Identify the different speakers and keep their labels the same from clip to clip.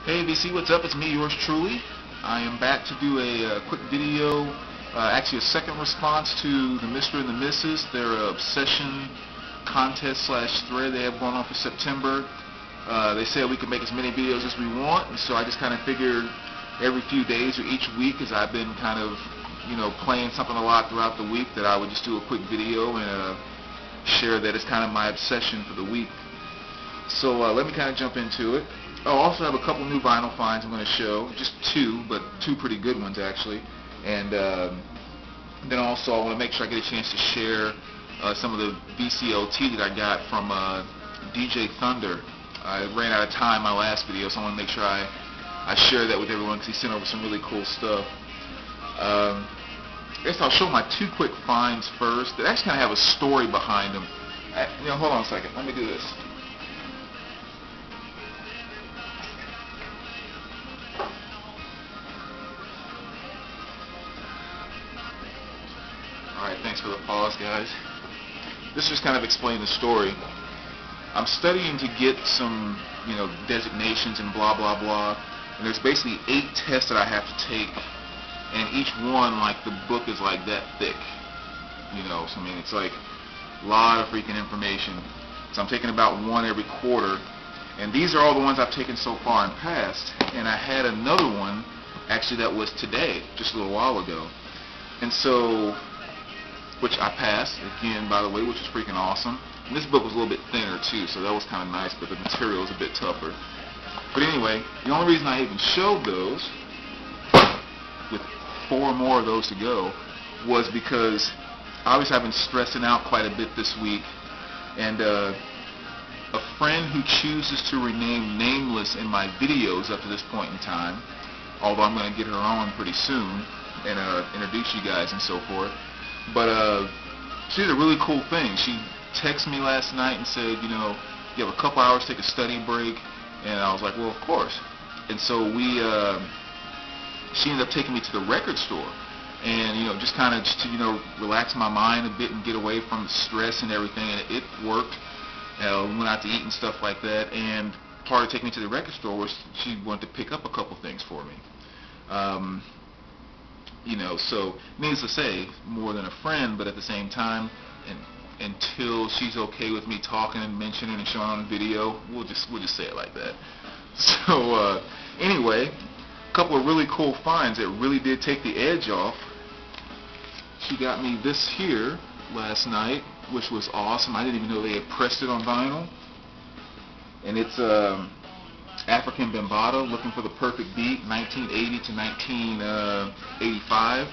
Speaker 1: Hey VC, what's up? It's me, yours truly. I am back to do a quick video, actually a second response to the Mr. and the Mrs., their obsession contest slash thread they have going on for September. They said we could make as many videos as we want, and so I just kind of figured every few days or each week, as I've been kind of, playing something a lot throughout the week, that I would just do a quick video and share that it's kind of my obsession for the week. So let me kind of jump into it. I also have a couple new vinyl finds I'm going to show, just two, but two pretty good ones actually. And then also I want to make sure I get a chance to share some of the VCLT that I got from DJ Thunder. I ran out of time my last video, so I want to make sure I share that with everyone because he sent over some really cool stuff. I guess I'll show my two quick finds first that actually kind of have a story behind them. Hold on a second. Let me do this. Alright, thanks for the pause, guys. This just kind of explain the story. I'm studying to get some, designations and blah, blah, blah. And there's basically 8 tests that I have to take. And each one, like, the book is like that thick. So I mean, it's like a lot of freaking information. So I'm taking about one every quarter. And these are all the ones I've taken so far and passed. And I had another one, actually, that was today, just a little while ago. And so, which I passed, again, by the way, which was freaking awesome. And this book was a little bit thinner, too, so that was kind of nice, but the material was a bit tougher. But anyway, the only reason I even showed those, with 4 more of those to go, was because, obviously, I've been stressing out quite a bit this week, and a friend who chooses to remain nameless in my videos up to this point in time, although I'm going to get her on pretty soon and introduce you guys and so forth. But she did a really cool thing. She texted me last night and said, you have a couple hours to take a study break. And I was like, well, of course. And so she ended up taking me to the record store. And, just kind of to, relax my mind a bit and get away from the stress and everything. And it worked. We went out to eat and stuff like that. And part of taking me to the record store was she wanted to pick up a couple things for me. So needless to say, more than a friend, but at the same time, until she's okay with me talking and mentioning and showing on video, we'll just say it like that. So anyway, a couple of really cool finds that really did take the edge off. She got me this here last night, which was awesome. I didn't even know they had pressed it on vinyl. And it's African Bambaataa, Looking for the Perfect Beat, 1980 to 1985.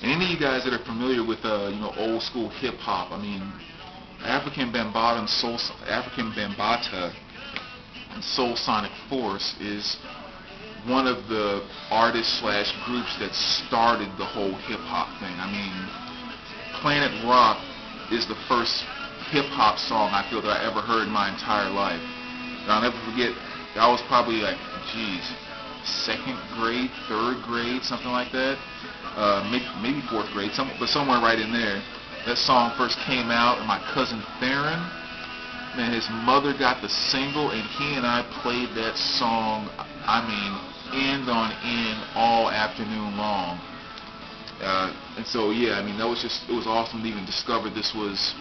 Speaker 1: And any of you guys that are familiar with old school hip hop, I mean, African Bambaataa and Soul Sonic Force is one of the artists slash groups that started the whole hip hop thing. I mean, Planet Rock is the first hip hop song I feel that I ever heard in my entire life. And I'll never forget, I was probably like, 2nd grade, 3rd grade, something like that. Maybe 4th grade, but somewhere right in there. That song first came out, and my cousin Theron, man, his mother got the single, and he and I played that song, I mean, end on end all afternoon long. And so, yeah, I mean, it was awesome to even discover this was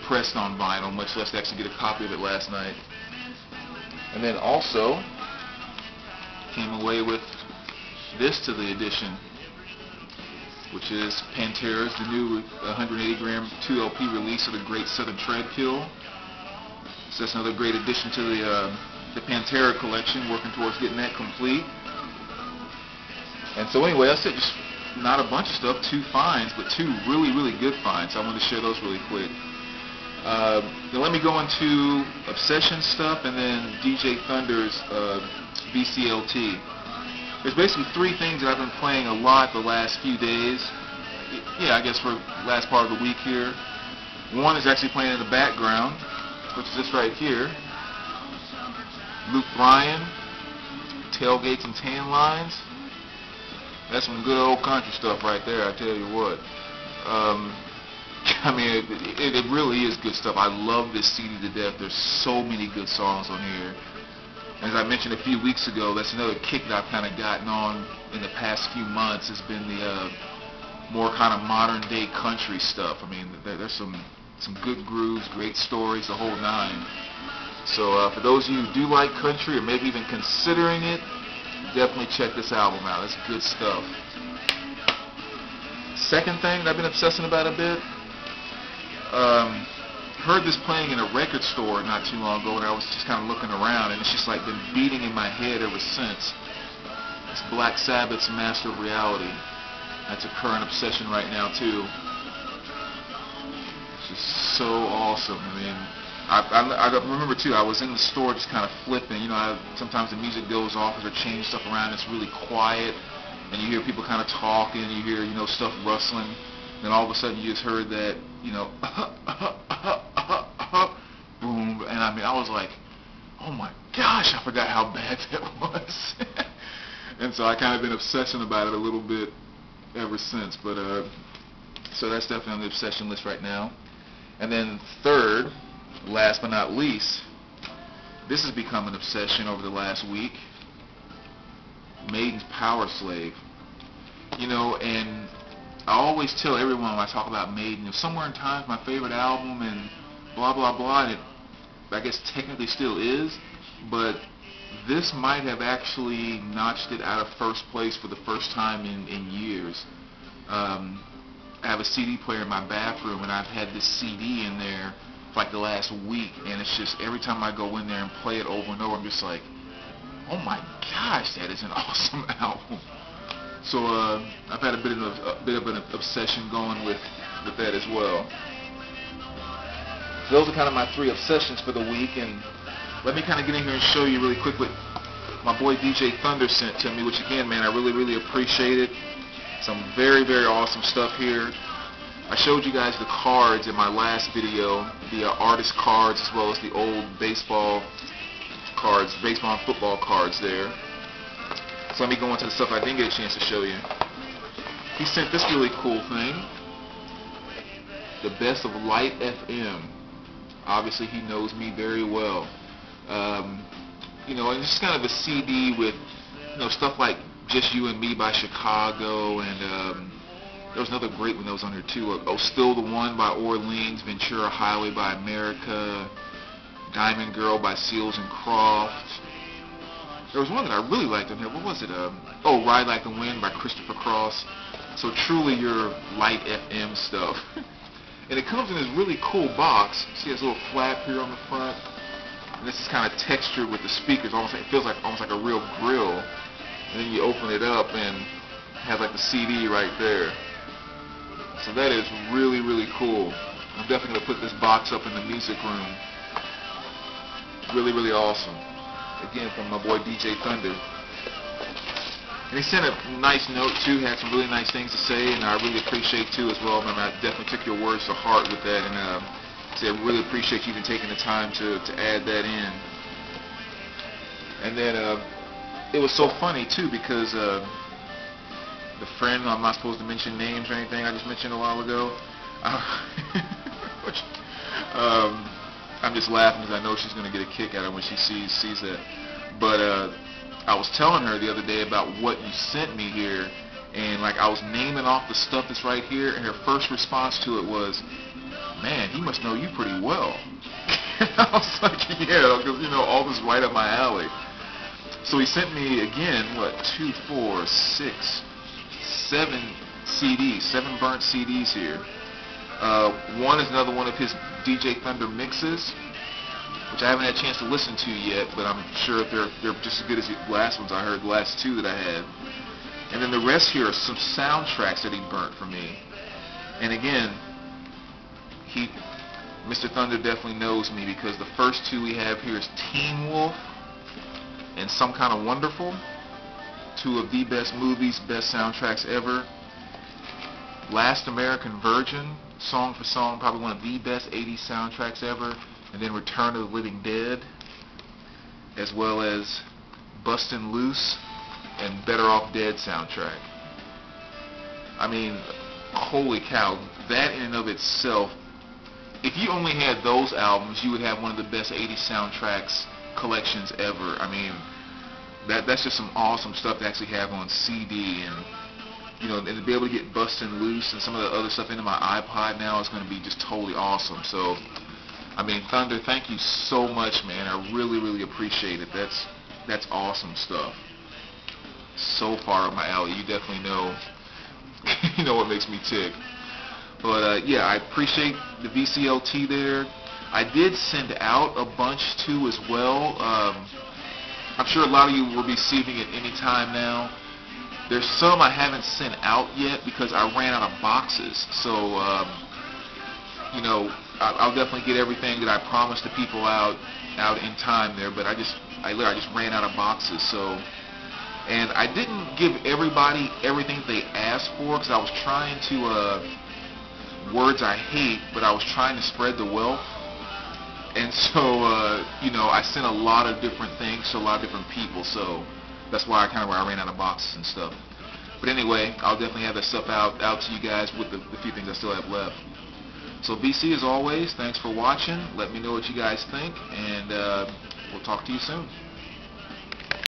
Speaker 1: pressed on vinyl, much less to actually get a copy of it last night. And then also came away with this to the edition, which is Pantera's, the new 180-gram 2LP release of the Great Southern Treadkill. So that's another great addition to the Pantera collection, working towards getting that complete. And so anyway, that's it. Just not a bunch of stuff, 2 finds, but 2 really, really good finds. So I wanted to share those really quick. Then let me go into obsession stuff and then DJ Thunder's VCLT. There's basically 3 things that I've been playing a lot the last few days. Yeah, I guess for the last part of the week here. One is actually playing in the background, which is this right here. Luke Bryan, Tailgates and Tan Lines. That's some good old country stuff right there, I tell you what. I mean, it really is good stuff. I love this CD to death. There's so many good songs on here. As I mentioned a few weeks ago, that's another kick that I've kind of gotten on in the past few months. Has been the more kind of modern day country stuff. I mean, there's some good grooves, great stories, the whole nine. So for those of you who do like country or maybe even considering it, definitely check this album out. It's good stuff. Second thing that I've been obsessing about a bit, heard this playing in a record store not too long ago, and I was just kind of looking around, and it's just like been beating in my head ever since. It's Black Sabbath's Master of Reality. That's a current obsession right now too. It's just so awesome. I mean, I remember too, I was in the store just kind of flipping. You know, sometimes the music goes off or they're changing stuff around. It's really quiet, and you hear people kind of talking. You hear, you know, stuff rustling. Then all of a sudden you just heard that, you know, boom. And I mean, I was like, oh my gosh, I forgot how bad that was. And so I kind of been obsessing about it a little bit ever since. But so that's definitely on the obsession list right now. And then third, last but not least, this has become an obsession over the last week. Maiden's Power Slave. You know, and I always tell everyone when I talk about Maiden, you know, Somewhere in Time's my favorite album and blah blah blah, and it, I guess technically still is, but this might have actually notched it out of first place for the first time in years. I have a CD player in my bathroom, and I've had this CD in there for like the last week, and it's just every time I go in there and play it over and over, I'm just like, oh my gosh, that is an awesome album. So I've had a bit of an obsession going with that as well. So those are kind of my three obsessions for the week, and let me kind of get in here and show you really quick what my boy DJ Thunder sent to me, which again, man, I really appreciate it. Some very awesome stuff here. I showed you guys the cards in my last video, the artist cards as well as the old baseball cards, baseball and football cards there. So let me go into the stuff I didn't get a chance to show you. He sent this really cool thing, the Best of Light FM. Obviously he knows me very well. You know, and it's just kind of a CD with, you know, stuff like Just You and Me by Chicago, and there was another great one that was on here too. Oh, Still the One by Orleans, Ventura Highway by America, Diamond Girl by Seals and Croft. There was one that I really liked on here. What was it? Oh, Ride Like the Wind by Christopher Cross. So truly your light FM stuff. And it comes in this really cool box. See this little flap here on the front? And this is kind of textured with the speakers. Almost like, it feels like almost like a real grill. And then you open it up and have like the CD right there. So that is really cool. I'm definitely going to put this box up in the music room. Really awesome. Again, from my boy DJ Thunder. And he sent a nice note too, had some really nice things to say, and I really appreciate too as well. I definitely took your words to heart with that, and I really appreciate you even taking the time to add that in. And then it was so funny too, because the friend, I'm not supposed to mention names or anything, I just mentioned a while ago, I'm just laughing because I know she's going to get a kick out of it when she sees that. But I was telling her the other day about what you sent me here, and like I was naming off the stuff that's right here, and her first response to it was, man, he must know you pretty well. I was like, yeah, because, you know, all this is right up my alley. So he sent me, again, what, 2, 4, 6, 7 CDs, 7 burnt CDs here. One is another one of his DJ Thunder mixes, which I haven't had a chance to listen to yet, but I'm sure they're just as good as the last ones I heard, the last 2 that I had. And then the rest here are some soundtracks that he burnt for me. And again, Mr. Thunder definitely knows me, because the first 2 we have here is Teen Wolf and Some Kind of Wonderful, 2 of the best movies, best soundtracks ever. Last American Virgin, song for song, probably one of the best 80s soundtracks ever. And then Return of the Living Dead, as well as Bustin' Loose and Better Off Dead soundtrack. I mean, holy cow, that in and of itself, if you only had those albums, you would have one of the best 80s soundtracks collections ever. I mean, that's just some awesome stuff to actually have on CD, and and to be able to get Bustin' Loose and some of the other stuff into my iPod now is going to be just totally awesome. So, I mean, Thunder, thank you so much, man. I really, really appreciate it. That's awesome stuff. So far up my alley. You definitely know, you know what makes me tick. But yeah, I appreciate the VCLT there. I did send out a bunch too as well. I'm sure a lot of you will be receiving it any time now. There's some I haven't sent out yet because I ran out of boxes. So, I'll definitely get everything that I promised the people out in time there. But I just ran out of boxes. So, and I didn't give everybody everything they asked for because I was trying to words I hate, but I was trying to spread the wealth. And so, I sent a lot of different things to a lot of different people. So that's why I ran out of boxes and stuff. But anyway, I'll definitely have that stuff out to you guys with the few things I still have left. So BC, as always, thanks for watching. Let me know what you guys think, and we'll talk to you soon.